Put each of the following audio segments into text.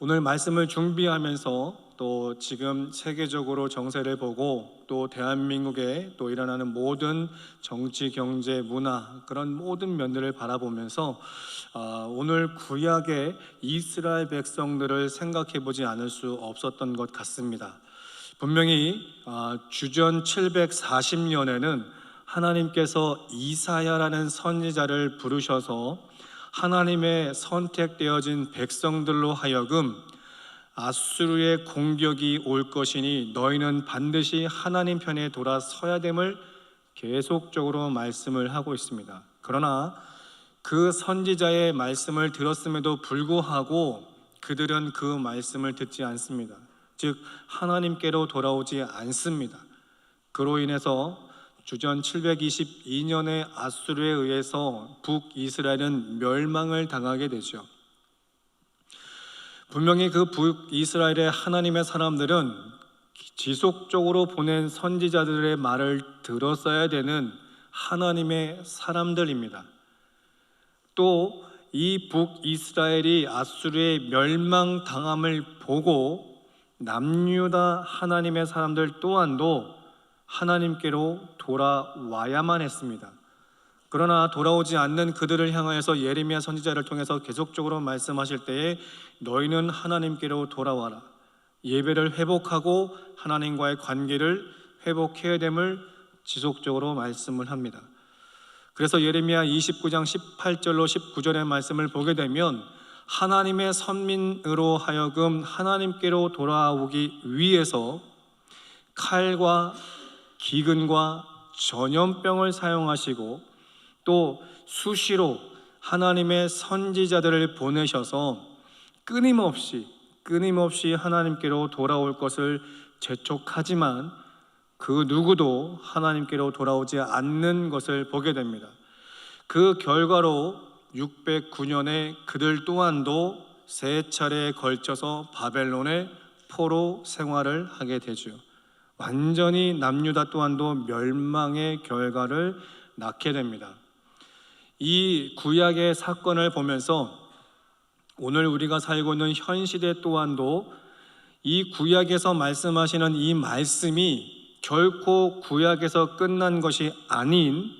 오늘 말씀을 준비하면서 또 지금 세계적으로 정세를 보고 또 대한민국에 또 일어나는 모든 정치, 경제, 문화 그런 모든 면들을 바라보면서 오늘 구약의 이스라엘 백성들을 생각해 보지 않을 수 없었던 것 같습니다. 분명히 주전 740년에는 하나님께서 이사야라는 선지자를 부르셔서 하나님의 선택되어진 백성들로 하여금 아수르의 공격이 올 것이니 너희는 반드시 하나님 편에 돌아서야 됨을 계속적으로 말씀을 하고 있습니다. 그러나 그 선지자의 말씀을 들었음에도 불구하고 그들은 그 말씀을 듣지 않습니다. 즉 하나님께로 돌아오지 않습니다. 그로 인해서 주전 722년에 아수르에 의해서 북이스라엘은 멸망을 당하게 되죠. 분명히 그 북이스라엘의 하나님의 사람들은 지속적으로 보낸 선지자들의 말을 들었어야 되는 하나님의 사람들입니다. 또 이 북이스라엘이 아수르의 멸망당함을 보고 남유다 하나님의 사람들 또한도 하나님께로 돌아와야만 했습니다. 그러나 돌아오지 않는 그들을 향하여서 예레미야 선지자를 통해서 계속적으로 말씀하실 때에 너희는 하나님께로 돌아와라, 예배를 회복하고 하나님과의 관계를 회복해야 됨을 지속적으로 말씀을 합니다. 그래서 예레미야 29장 18절로 19절의 말씀을 보게 되면 하나님의 선민으로 하여금 하나님께로 돌아오기 위해서 칼과 기근과 전염병을 사용하시고 또 수시로 하나님의 선지자들을 보내셔서 끊임없이 하나님께로 돌아올 것을 재촉하지만 그 누구도 하나님께로 돌아오지 않는 것을 보게 됩니다. 그 결과로 609년에 그들 또한도 세 차례에 걸쳐서 바벨론의 포로 생활을 하게 되죠. 완전히 남유다 또한도 멸망의 결과를 낳게 됩니다. 이 구약의 사건을 보면서 오늘 우리가 살고 있는 현 시대 또한도 이 구약에서 말씀하시는 이 말씀이 결코 구약에서 끝난 것이 아닌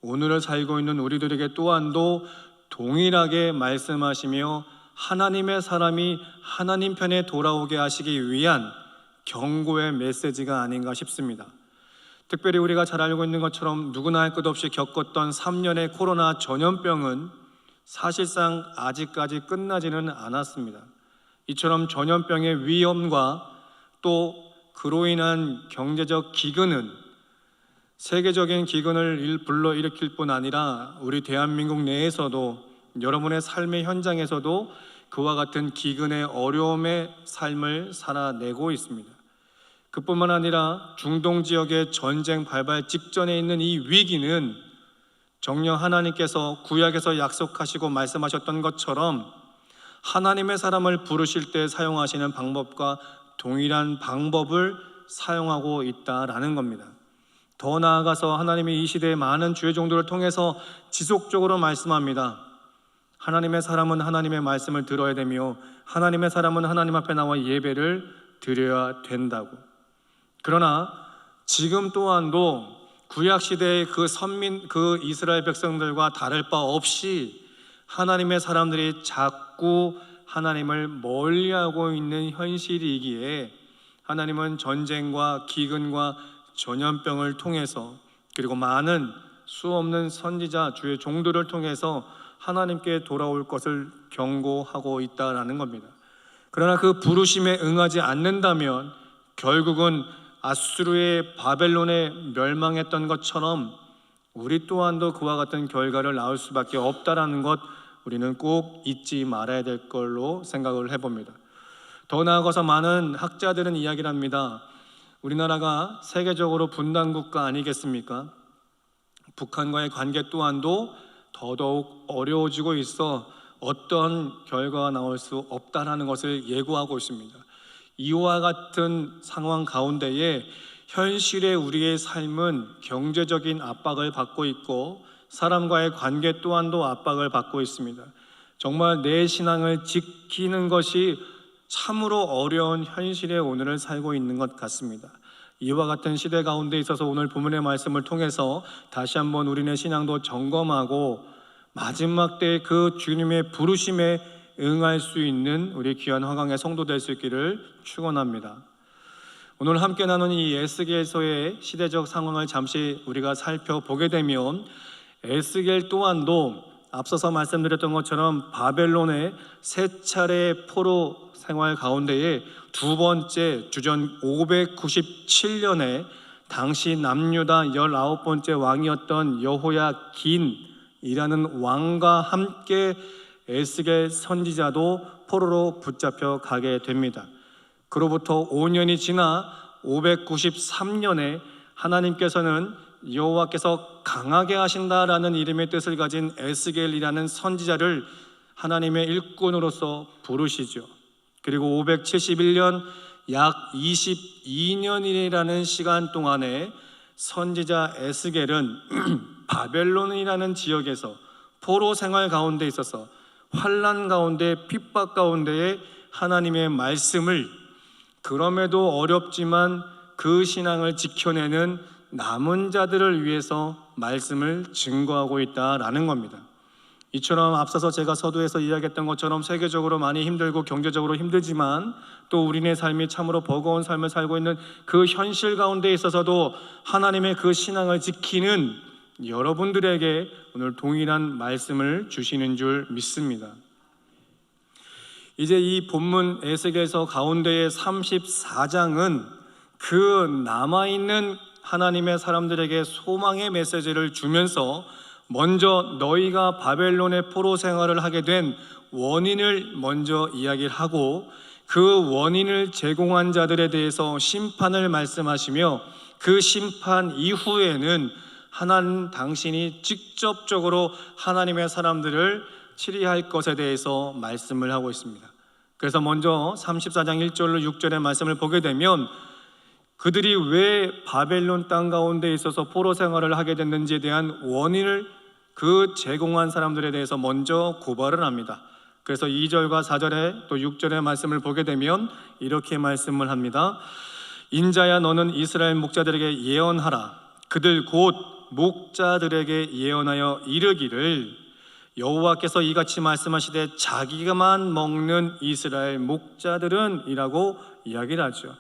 오늘을 살고 있는 우리들에게 또한도 동일하게 말씀하시며 하나님의 사람이 하나님 편에 돌아오게 하시기 위한 경고의 메시지가 아닌가 싶습니다. 특별히 우리가 잘 알고 있는 것처럼 누구나 할 것 없이 겪었던 3년의 코로나 전염병은 사실상 아직까지 끝나지는 않았습니다. 이처럼 전염병의 위험과 또 그로 인한 경제적 기근은 세계적인 기근을 불러일으킬 뿐 아니라 우리 대한민국 내에서도 여러분의 삶의 현장에서도 그와 같은 기근의 어려움의 삶을 살아내고 있습니다. 그뿐만 아니라 중동 지역의 전쟁 발발 직전에 있는 이 위기는 정녕 하나님께서 구약에서 약속하시고 말씀하셨던 것처럼 하나님의 사람을 부르실 때 사용하시는 방법과 동일한 방법을 사용하고 있다라는 겁니다. 더 나아가서 하나님이 이 시대의 많은 주의 종들을 통해서 지속적으로 말씀합니다. 하나님의 사람은 하나님의 말씀을 들어야 되며 하나님의 사람은 하나님 앞에 나와 예배를 드려야 된다고. 그러나 지금 또한도 구약 시대의 그 선민, 그 이스라엘 백성들과 다를 바 없이 하나님의 사람들이 자꾸 하나님을 멀리하고 있는 현실이기에 하나님은 전쟁과 기근과 전염병을 통해서 그리고 많은 수없는 선지자 주의 종들을 통해서 하나님께 돌아올 것을 경고하고 있다라는 겁니다. 그러나 그 부르심에 응하지 않는다면 결국은 아수르의 바벨론에 멸망했던 것처럼 우리 또한도 그와 같은 결과를 낳을 수밖에 없다라는 것 우리는 꼭 잊지 말아야 될 걸로 생각을 해봅니다. 더 나아가서 많은 학자들은 이야기를 합니다. 우리나라가 세계적으로 분단 국가 아니겠습니까? 북한과의 관계 또한도 더더욱 어려워지고 있어 어떤 결과가 나올 수 없다라는 것을 예고하고 있습니다. 이와 같은 상황 가운데에 현실의 우리의 삶은 경제적인 압박을 받고 있고 사람과의 관계 또한도 압박을 받고 있습니다. 정말 내 신앙을 지키는 것이 참으로 어려운 현실의 오늘을 살고 있는 것 같습니다. 이와 같은 시대 가운데 있어서 오늘 본문의 말씀을 통해서 다시 한번 우리네 신앙도 점검하고 마지막 때 그 주님의 부르심에 응할 수 있는 우리 귀한 화강의 성도 될 수 있기를 축원합니다. 오늘 함께 나눈 이 에스겔서의 시대적 상황을 잠시 우리가 살펴보게 되면 에스겔 또한도 앞서서 말씀드렸던 것처럼 바벨론의 세 차례 포로 생활 가운데에 두 번째 주전 597년에 당시 남유다 19번째 왕이었던 여호야긴이라는 왕과 함께 에스겔 선지자도 포로로 붙잡혀 가게 됩니다. 그로부터 5년이 지나 593년에 하나님께서는 여호와께서 강하게 하신다라는 이름의 뜻을 가진 에스겔이라는 선지자를 하나님의 일꾼으로서 부르시죠. 그리고 571년 약 22년이라는 시간 동안에 선지자 에스겔은 바벨론이라는 지역에서 포로 생활 가운데 있어서 환난 가운데 핍박 가운데에 하나님의 말씀을 그럼에도 어렵지만 그 신앙을 지켜내는 남은 자들을 위해서 말씀을 증거하고 있다라는 겁니다. 이처럼 앞서서 제가 서두에서 이야기했던 것처럼 세계적으로 많이 힘들고 경제적으로 힘들지만 또 우리네 삶이 참으로 버거운 삶을 살고 있는 그 현실 가운데 있어서도 하나님의 그 신앙을 지키는 여러분들에게 오늘 동일한 말씀을 주시는 줄 믿습니다. 이제 이 본문 에스겔서 가운데의 34장은 그 남아있는 하나님의 사람들에게 소망의 메시지를 주면서 먼저 너희가 바벨론의 포로 생활을 하게 된 원인을 먼저 이야기를 하고 그 원인을 제공한 자들에 대해서 심판을 말씀하시며 그 심판 이후에는 하나님 당신이 직접적으로 하나님의 사람들을 치리할 것에 대해서 말씀을 하고 있습니다. 그래서 먼저 34장 1절로 6절의 말씀을 보게 되면 그들이 왜 바벨론 땅 가운데 있어서 포로 생활을 하게 됐는지에 대한 원인을 그 제공한 사람들에 대해서 먼저 고발을 합니다. 그래서 2절과 4절에 또 6절의 말씀을 보게 되면 이렇게 말씀을 합니다. 인자야 너는 이스라엘 목자들에게 예언하라. 그들 곧 목자들에게 예언하여 이르기를 여호와께서 이같이 말씀하시되 자기가만 먹는 이스라엘 목자들은 이라고 이야기를 하죠.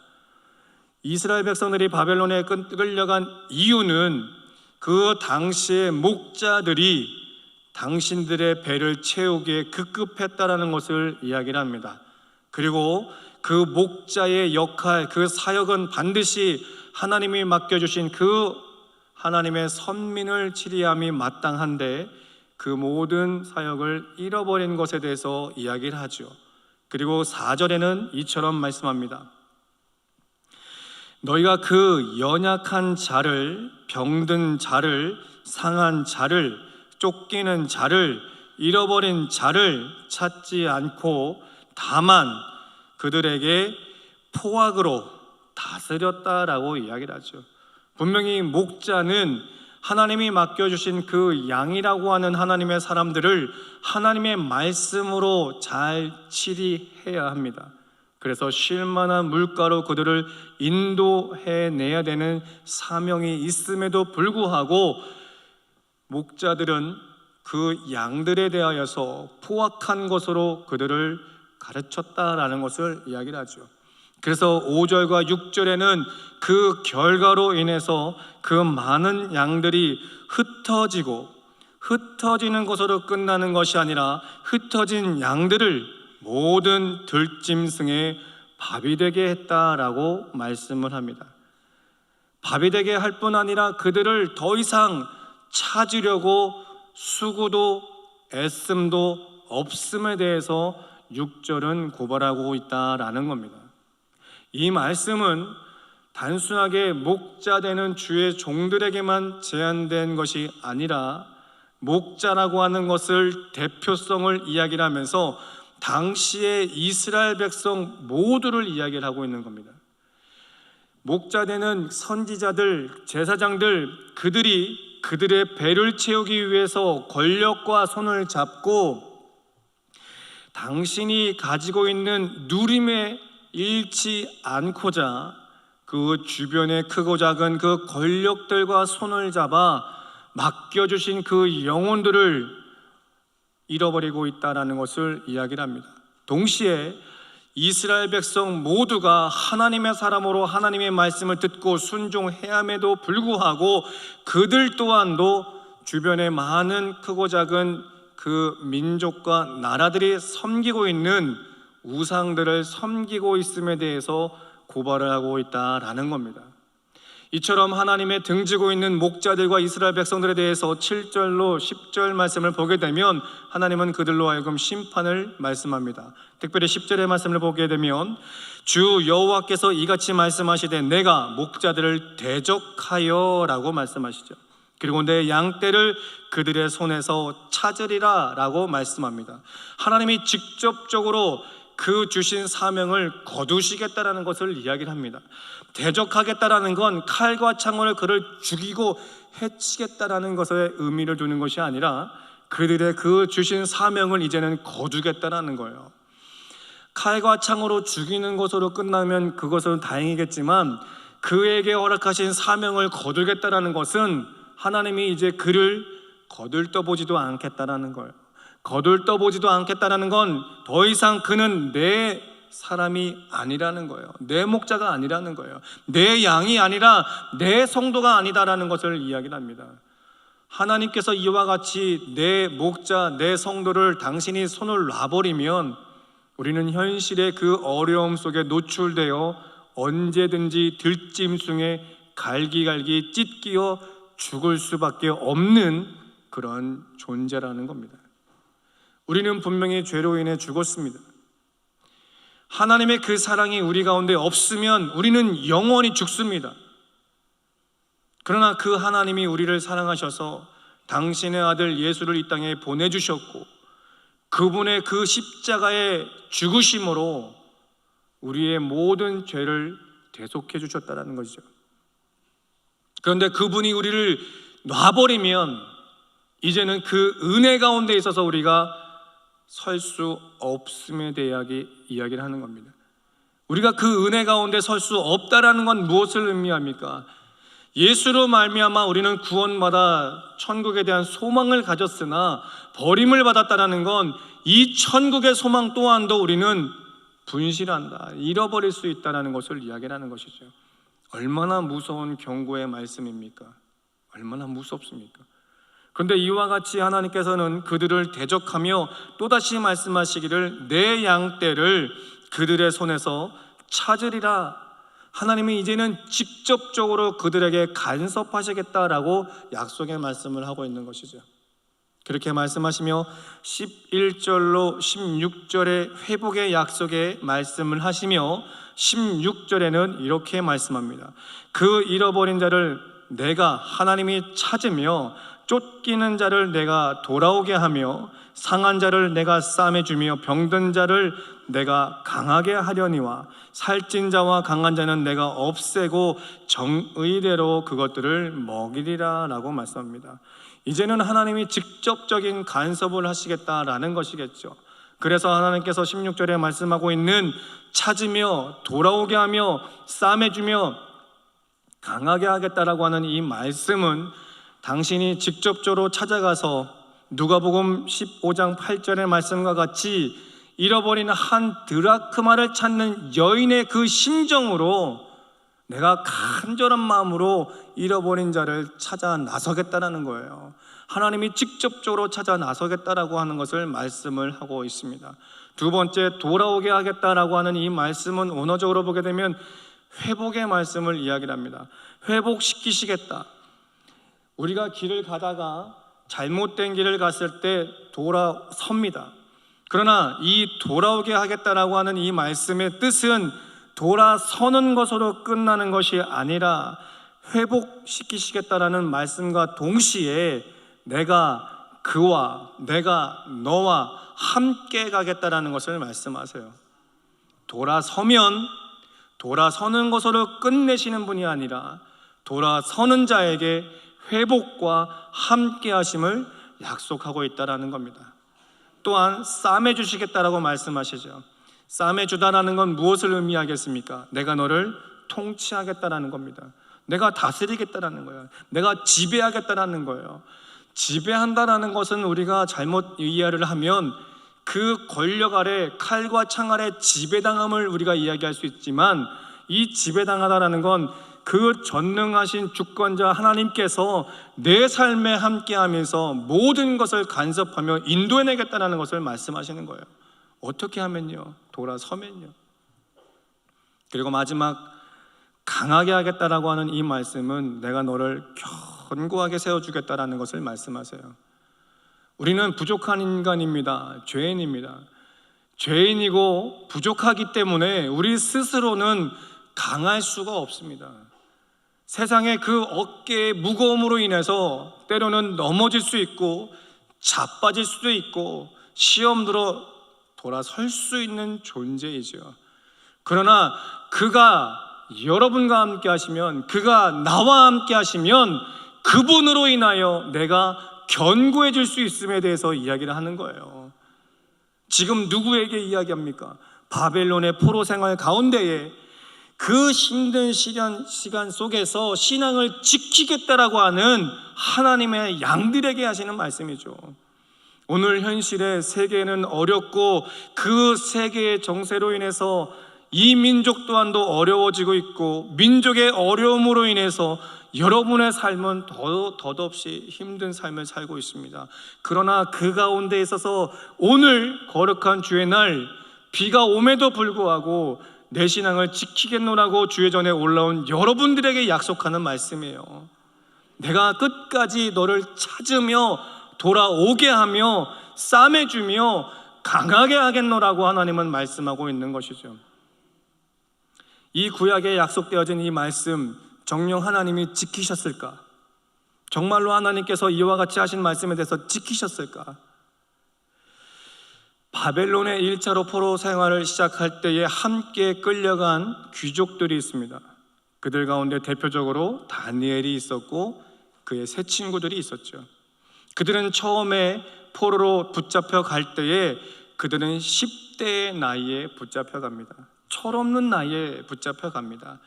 이스라엘 백성들이 바벨론에 끌려간 이유는 그 당시의 목자들이 당신들의 배를 채우기에 급급했다라는 것을 이야기를 합니다. 그리고 그 목자의 역할, 그 사역은 반드시 하나님이 맡겨주신 그 하나님의 선민을 치리함이 마땅한데 그 모든 사역을 잃어버린 것에 대해서 이야기를 하죠. 그리고 4절에는 이처럼 말씀합니다. 너희가 그 연약한 자를, 병든 자를, 상한 자를, 쫓기는 자를, 잃어버린 자를 찾지 않고 다만 그들에게 포악으로 다스렸다라고 이야기를 하죠. 분명히 목자는 하나님이 맡겨주신 그 양이라고 하는 하나님의 사람들을 하나님의 말씀으로 잘 치리해야 합니다. 그래서 쉴만한 물가로 그들을 인도해내야 되는 사명이 있음에도 불구하고 목자들은 그 양들에 대하여서 포악한 것으로 그들을 가르쳤다라는 것을 이야기를 하죠. 그래서 5절과 6절에는 그 결과로 인해서 그 많은 양들이 흩어지는 것으로 끝나는 것이 아니라 흩어진 양들을 모든 들짐승의 밥이 되게 했다라고 말씀을 합니다. 밥이 되게 할 뿐 아니라 그들을 더 이상 찾으려고 수고도 애씀도 없음에 대해서 6절은 고발하고 있다라는 겁니다. 이 말씀은 단순하게 목자되는 주의 종들에게만 제한된 것이 아니라 목자라고 하는 것을 대표성을 이야기를 하면서 당시의 이스라엘 백성 모두를 이야기를 하고 있는 겁니다. 목자되는 선지자들, 제사장들, 그들이 그들의 배를 채우기 위해서 권력과 손을 잡고 당신이 가지고 있는 누림에 잃지 않고자 그 주변의 크고 작은 그 권력들과 손을 잡아 맡겨주신 그 영혼들을 잃어버리고 있다는 것을 이야기를 합니다. 동시에 이스라엘 백성 모두가 하나님의 사람으로 하나님의 말씀을 듣고 순종해야함에도 불구하고 그들 또한도 주변에 많은 크고 작은 그 민족과 나라들이 섬기고 있는 우상들을 섬기고 있음에 대해서 고발을 하고 있다라는 겁니다. 이처럼 하나님의 등지고 있는 목자들과 이스라엘 백성들에 대해서 7절로 10절 말씀을 보게 되면 하나님은 그들로 하여금 심판을 말씀합니다. 특별히 10절의 말씀을 보게 되면 주 여호와께서 이같이 말씀하시되 내가 목자들을 대적하여 라고 말씀하시죠. 그리고 내 양떼를 그들의 손에서 찾으리라 라고 말씀합니다. 하나님이 직접적으로 그 주신 사명을 거두시겠다라는 것을 이야기를 합니다. 대적하겠다라는 건 칼과 창으로 그를 죽이고 해치겠다라는 것에 의미를 두는 것이 아니라 그들의 그 주신 사명을 이제는 거두겠다라는 거예요. 칼과 창으로 죽이는 것으로 끝나면 그것은 다행이겠지만 그에게 허락하신 사명을 거두겠다라는 것은 하나님이 이제 그를 거들떠보지도 않겠다라는 거예요. 거들떠보지도 않겠다라는 건 더 이상 그는 내 사람이 아니라는 거예요. 내 목자가 아니라는 거예요. 내 양이 아니라 내 성도가 아니다라는 것을 이야기를 합니다. 하나님께서 이와 같이 내 목자, 내 성도를 당신이 손을 놔버리면 우리는 현실의 그 어려움 속에 노출되어 언제든지 들짐승에 갈기갈기 찢기어 죽을 수밖에 없는 그런 존재라는 겁니다. 우리는 분명히 죄로 인해 죽었습니다. 하나님의 그 사랑이 우리 가운데 없으면 우리는 영원히 죽습니다. 그러나 그 하나님이 우리를 사랑하셔서 당신의 아들 예수를 이 땅에 보내주셨고 그분의 그 십자가의 죽으심으로 우리의 모든 죄를 대속해 주셨다는 것이죠. 그런데 그분이 우리를 놔버리면 이제는 그 은혜 가운데 있어서 우리가 설 수 없음에 대하여 이야기를 하는 겁니다. 우리가 그 은혜 가운데 설 수 없다라는 건 무엇을 의미합니까? 예수로 말미암아 우리는 구원받아 천국에 대한 소망을 가졌으나 버림을 받았다라는 건 이 천국의 소망 또한도 우리는 분실한다, 잃어버릴 수 있다는 것을 이야기하는 것이죠. 얼마나 무서운 경고의 말씀입니까? 얼마나 무섭습니까? 그런데 이와 같이 하나님께서는 그들을 대적하며 또다시 말씀하시기를 내 양떼를 그들의 손에서 찾으리라. 하나님이 이제는 직접적으로 그들에게 간섭하시겠다라고 약속의 말씀을 하고 있는 것이죠. 그렇게 말씀하시며 11절로 16절의 회복의 약속의 말씀을 하시며 16절에는 이렇게 말씀합니다. 그 잃어버린 자를 내가 하나님이 찾으며 쫓기는 자를 내가 돌아오게 하며 상한 자를 내가 싸매주며 병든 자를 내가 강하게 하려니와 살찐 자와 강한 자는 내가 없애고 정의대로 그것들을 먹이리라 라고 말씀합니다. 이제는 하나님이 직접적인 간섭을 하시겠다라는 것이겠죠. 그래서 하나님께서 16절에 말씀하고 있는 찾으며 돌아오게 하며 싸매주며 강하게 하겠다라고 하는 이 말씀은 당신이 직접적으로 찾아가서 누가복음 15장 8절의 말씀과 같이 잃어버린 한 드라크마를 찾는 여인의 그 심정으로 내가 간절한 마음으로 잃어버린 자를 찾아 나서겠다는 거예요. 하나님이 직접적으로 찾아 나서겠다라고 하는 것을 말씀을 하고 있습니다. 두 번째, 돌아오게 하겠다라고 하는 이 말씀은 원어적으로 보게 되면 회복의 말씀을 이야기를 합니다. 회복시키시겠다. 우리가 길을 가다가 잘못된 길을 갔을 때 돌아섭니다. 그러나 이 돌아오게 하겠다라고 하는 이 말씀의 뜻은 돌아서는 것으로 끝나는 것이 아니라 회복시키시겠다라는 말씀과 동시에 내가 그와 내가 너와 함께 가겠다라는 것을 말씀하세요. 돌아서면 돌아서는 것으로 끝내시는 분이 아니라 돌아서는 자에게 회복과 함께 하심을 약속하고 있다라는 겁니다. 또한 싸매 주시겠다라고 말씀하시죠. 싸매 주다라는 건 무엇을 의미하겠습니까? 내가 너를 통치하겠다라는 겁니다. 내가 다스리겠다라는 거예요. 내가 지배하겠다라는 거예요. 지배한다라는 것은 우리가 잘못 이해를 하면 그 권력 아래, 칼과 창 아래 지배당함을 우리가 이야기할 수 있지만, 이 지배당하다라는 건 그 전능하신 주권자 하나님께서 내 삶에 함께하면서 모든 것을 간섭하며 인도해내겠다는 것을 말씀하시는 거예요. 어떻게 하면요? 돌아서면요. 그리고 마지막, 강하게 하겠다라고 하는 이 말씀은 내가 너를 견고하게 세워주겠다라는 것을 말씀하세요. 우리는 부족한 인간입니다. 죄인입니다. 죄인이고 부족하기 때문에 우리 스스로는 강할 수가 없습니다. 세상의 그 어깨의 무거움으로 인해서 때로는 넘어질 수 있고 자빠질 수도 있고 시험 들어 돌아설 수 있는 존재이죠. 그러나 그가 여러분과 함께 하시면, 그가 나와 함께 하시면 그분으로 인하여 내가 견고해질 수 있음에 대해서 이야기를 하는 거예요. 지금 누구에게 이야기합니까? 바벨론의 포로 생활 가운데에 그 힘든 시간 속에서 신앙을 지키겠다라고 하는 하나님의 양들에게 하시는 말씀이죠. 오늘 현실의 세계는 어렵고 그 세계의 정세로 인해서 이 민족 또한도 어려워지고 있고, 민족의 어려움으로 인해서 여러분의 삶은 덧없이 힘든 삶을 살고 있습니다. 그러나 그 가운데 있어서 오늘 거룩한 주의 날, 비가 옴에도 불구하고 내 신앙을 지키겠노라고 주의 전에 올라온 여러분들에게 약속하는 말씀이에요. 내가 끝까지 너를 찾으며 돌아오게 하며 싸매주며 강하게 하겠노라고 하나님은 말씀하고 있는 것이죠. 이 구약에 약속되어진 이 말씀, 정녕 하나님이 지키셨을까? 정말로 하나님께서 이와 같이 하신 말씀에 대해서 지키셨을까? 바벨론의 1차로 포로 생활을 시작할 때에 함께 끌려간 귀족들이 있습니다. 그들 가운데 대표적으로 다니엘이 있었고 그의 세 친구들이 있었죠. 그들은 처음에 포로로 붙잡혀 갈 때에 그들은 10대의 나이에 붙잡혀 갑니다. 철없는 나이에 붙잡혀 갑니다.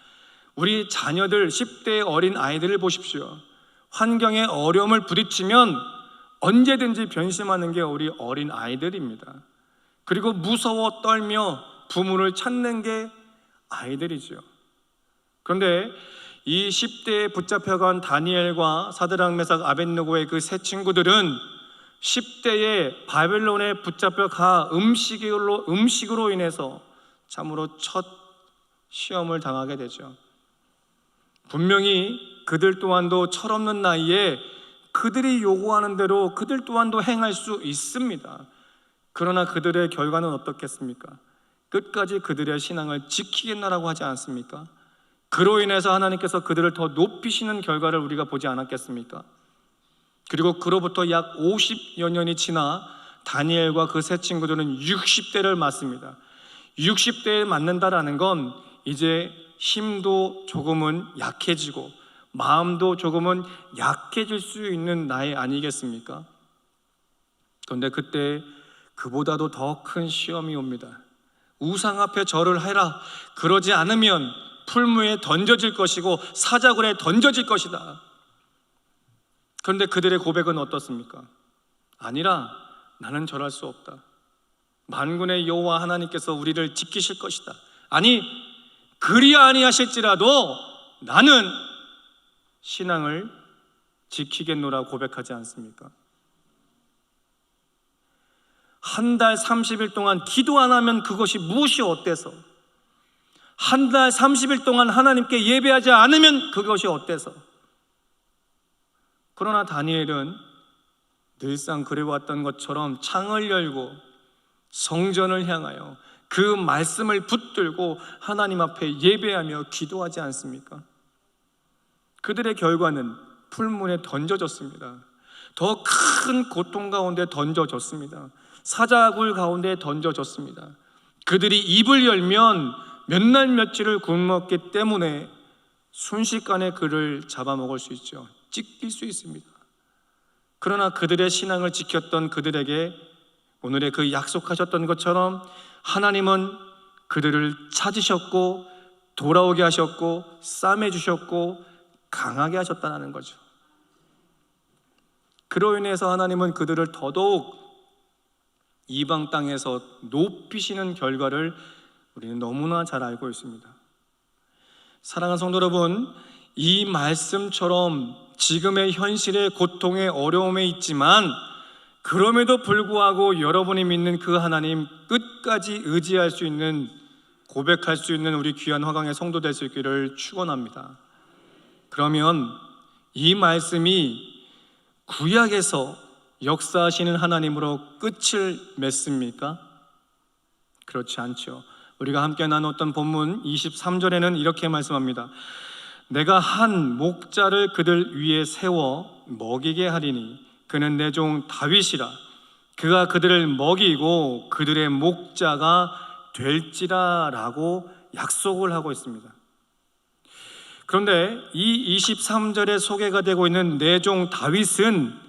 우리 자녀들, 10대의 어린 아이들을 보십시오. 환경에 어려움을 부딪히면 언제든지 변심하는 게 우리 어린 아이들입니다. 그리고 무서워 떨며 부모를 찾는 게 아이들이죠. 그런데 이 10대에 붙잡혀간 다니엘과 사드락 메삭 아벳느고의 그 세 친구들은 10대에 바벨론에 붙잡혀가 음식으로 인해서 참으로 첫 시험을 당하게 되죠. 분명히 그들 또한도 철없는 나이에 그들이 요구하는 대로 그들 또한도 행할 수 있습니다. 그러나 그들의 결과는 어떻겠습니까? 끝까지 그들의 신앙을 지키겠나라고 하지 않습니까? 그로 인해서 하나님께서 그들을 더 높이시는 결과를 우리가 보지 않았겠습니까? 그리고 그로부터 약 50여 년이 지나 다니엘과 그 세 친구들은 60대를 맞습니다. 60대에 맞는다라는 건 이제 힘도 조금은 약해지고 마음도 조금은 약해질 수 있는 나이 아니겠습니까? 그런데 그때 그보다도 더 큰 시험이 옵니다. 우상 앞에 절을 해라. 그러지 않으면 풀무에 던져질 것이고 사자굴에 던져질 것이다. 그런데 그들의 고백은 어떻습니까? 아니라 나는 절할 수 없다. 만군의 여호와 하나님께서 우리를 지키실 것이다. 아니 그리야 아니하실지라도 나는 신앙을 지키겠노라 고백하지 않습니까? 한 달 30일 동안 기도 안 하면 그것이 무엇이 어때서? 한 달 30일 동안 하나님께 예배하지 않으면 그것이 어때서? 그러나 다니엘은 늘상 그래왔던 것처럼 창을 열고 성전을 향하여 그 말씀을 붙들고 하나님 앞에 예배하며 기도하지 않습니까? 그들의 결과는 풀문에 던져졌습니다. 더 큰 고통 가운데 던져졌습니다. 사자굴 가운데 던져졌습니다. 그들이 입을 열면 몇 날 며칠을 굶었기 때문에 순식간에 그를 잡아먹을 수 있죠. 찢길 수 있습니다. 그러나 그들의 신앙을 지켰던 그들에게 오늘의 그 약속하셨던 것처럼 하나님은 그들을 찾으셨고 돌아오게 하셨고 싸매 주셨고 강하게 하셨다는 거죠. 그로 인해서 하나님은 그들을 더더욱 이방 땅에서 높이시는 결과를 우리는 너무나 잘 알고 있습니다. 사랑하는 성도 여러분, 이 말씀처럼 지금의 현실의 고통의 어려움에 있지만 그럼에도 불구하고 여러분이 믿는 그 하나님 끝까지 의지할 수 있는, 고백할 수 있는 우리 귀한 화강의 성도 될 수 있기를 축원합니다. 그러면 이 말씀이 구약에서 역사하시는 하나님으로 끝을 맺습니까? 그렇지 않죠. 우리가 함께 나눴던 본문 23절에는 이렇게 말씀합니다. 내가 한 목자를 그들 위에 세워 먹이게 하리니 그는 내 종 다윗이라. 그가 그들을 먹이고 그들의 목자가 될지라 라고 약속을 하고 있습니다. 그런데 이 23절에 소개가 되고 있는 내 종 다윗은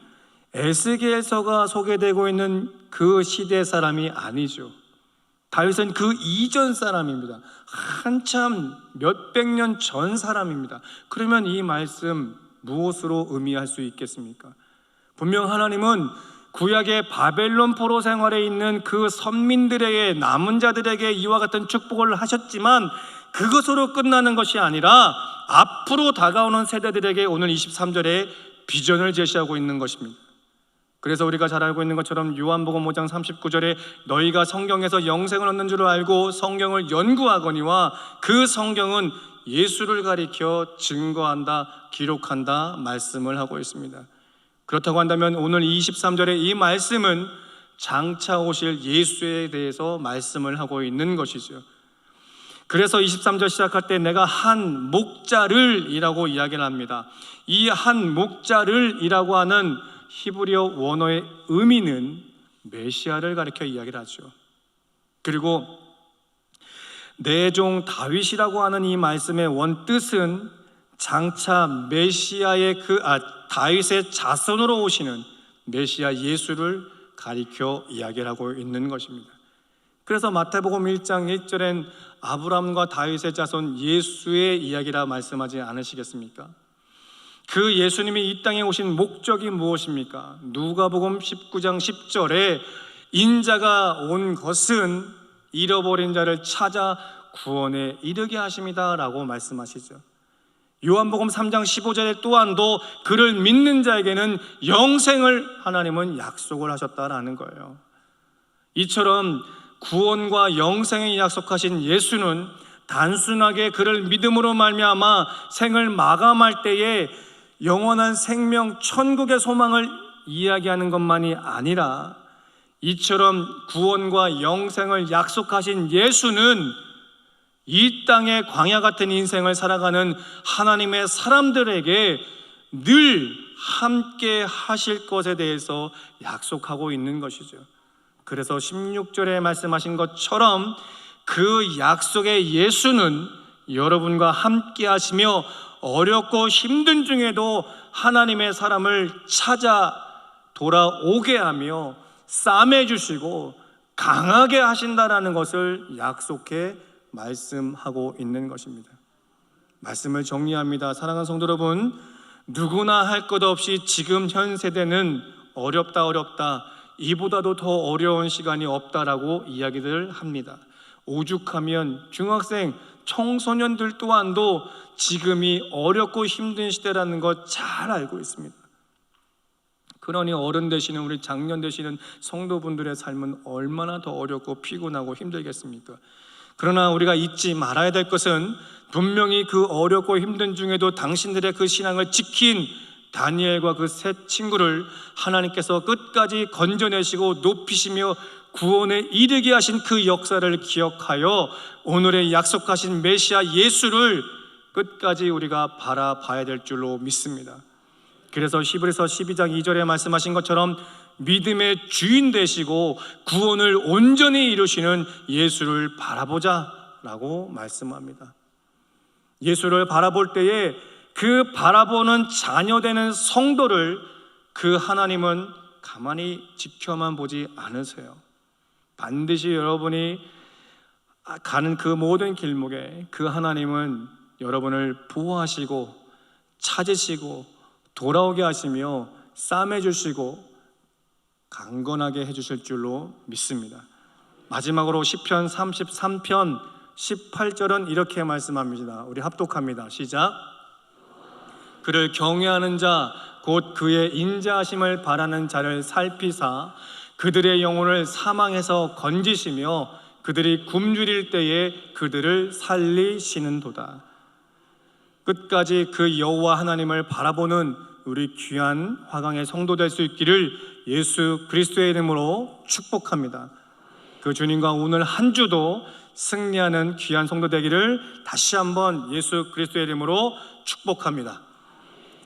에스겔서가 소개되고 있는 그 시대 사람이 아니죠. 다윗은 그 이전 사람입니다. 한참 몇백 년 전 사람입니다. 그러면 이 말씀 무엇으로 의미할 수 있겠습니까? 분명 하나님은 구약의 바벨론 포로 생활에 있는 그 선민들에게, 남은 자들에게 이와 같은 축복을 하셨지만 그것으로 끝나는 것이 아니라 앞으로 다가오는 세대들에게 오늘 23절에 비전을 제시하고 있는 것입니다. 그래서 우리가 잘 알고 있는 것처럼 요한복음 5장 39절에 너희가 성경에서 영생을 얻는 줄 알고 성경을 연구하거니와 그 성경은 예수를 가리켜 증거한다, 기록한다 말씀을 하고 있습니다. 그렇다고 한다면 오늘 23절의 이 말씀은 장차 오실 예수에 대해서 말씀을 하고 있는 것이죠. 그래서 23절 시작할 때 내가 한 목자를 이라고 이야기를 합니다. 이 한 목자를 이라고 하는 히브리어 원어의 의미는 메시아를 가리켜 이야기를 하죠. 그리고 내 종 다윗이라고 하는 이 말씀의 원뜻은 장차 메시아의 다윗의 자손으로 오시는 메시아 예수를 가리켜 이야기를 하고 있는 것입니다. 그래서 마태복음 1장 1절엔 아브라함과 다윗의 자손 예수의 이야기라 말씀하지 않으시겠습니까? 그 예수님이 이 땅에 오신 목적이 무엇입니까? 누가복음 19장 10절에 인자가 온 것은 잃어버린 자를 찾아 구원에 이르게 하심이다 라고 말씀하시죠. 요한복음 3장 15절에 또한도 그를 믿는 자에게는 영생을 하나님은 약속을 하셨다라는 거예요. 이처럼 구원과 영생을 약속하신 예수는 단순하게 그를 믿음으로 말미암아 생을 마감할 때에 영원한 생명, 천국의 소망을 이야기하는 것만이 아니라 이처럼 구원과 영생을 약속하신 예수는 이 땅의 광야 같은 인생을 살아가는 하나님의 사람들에게 늘 함께 하실 것에 대해서 약속하고 있는 것이죠. 그래서 16절에 말씀하신 것처럼 그 약속의 예수는 여러분과 함께 하시며 어렵고 힘든 중에도 하나님의 사람을 찾아 돌아오게 하며 싸매 주시고 강하게 하신다라는 것을 약속해 말씀하고 있는 것입니다. 말씀을 정리합니다. 사랑하는 성도 여러분, 누구나 할 것 없이 지금 현 세대는 어렵다, 이보다도 더 어려운 시간이 없다라고 이야기를 합니다. 오죽하면 중학생, 청소년들 또한도 지금이 어렵고 힘든 시대라는 것 잘 알고 있습니다. 그러니 어른 되시는 우리 장년 되시는 성도분들의 삶은 얼마나 더 어렵고 피곤하고 힘들겠습니까? 그러나 우리가 잊지 말아야 될 것은 분명히 그 어렵고 힘든 중에도 당신들의 그 신앙을 지킨 다니엘과 그 세 친구를 하나님께서 끝까지 건져내시고 높이시며 구원에 이르게 하신 그 역사를 기억하여 오늘의 약속하신 메시아 예수를 끝까지 우리가 바라봐야 될 줄로 믿습니다. 그래서 히브리서 12장 2절에 말씀하신 것처럼 믿음의 주인 되시고 구원을 온전히 이루시는 예수를 바라보자 라고 말씀합니다. 예수를 바라볼 때에 그 바라보는 자녀되는 성도를 그 하나님은 가만히 지켜만 보지 않으세요. 반드시 여러분이 가는 그 모든 길목에 그 하나님은 여러분을 보호하시고 찾으시고 돌아오게 하시며 싸매 주시고 강건하게 해주실 줄로 믿습니다. 마지막으로 시편 33편 18절은 이렇게 말씀합니다. 우리 합독합니다. 시작. 그를 경외하는 자 곧 그의 인자하심을 바라는 자를 살피사 그들의 영혼을 사망에서 건지시며 그들이 굶주릴 때에 그들을 살리시는도다. 끝까지 그 여호와 하나님을 바라보는 우리 귀한 화강의 성도 될 수 있기를 예수 그리스도의 이름으로 축복합니다. 그 주님과 오늘 한 주도 승리하는 귀한 성도 되기를 다시 한번 예수 그리스도의 이름으로 축복합니다.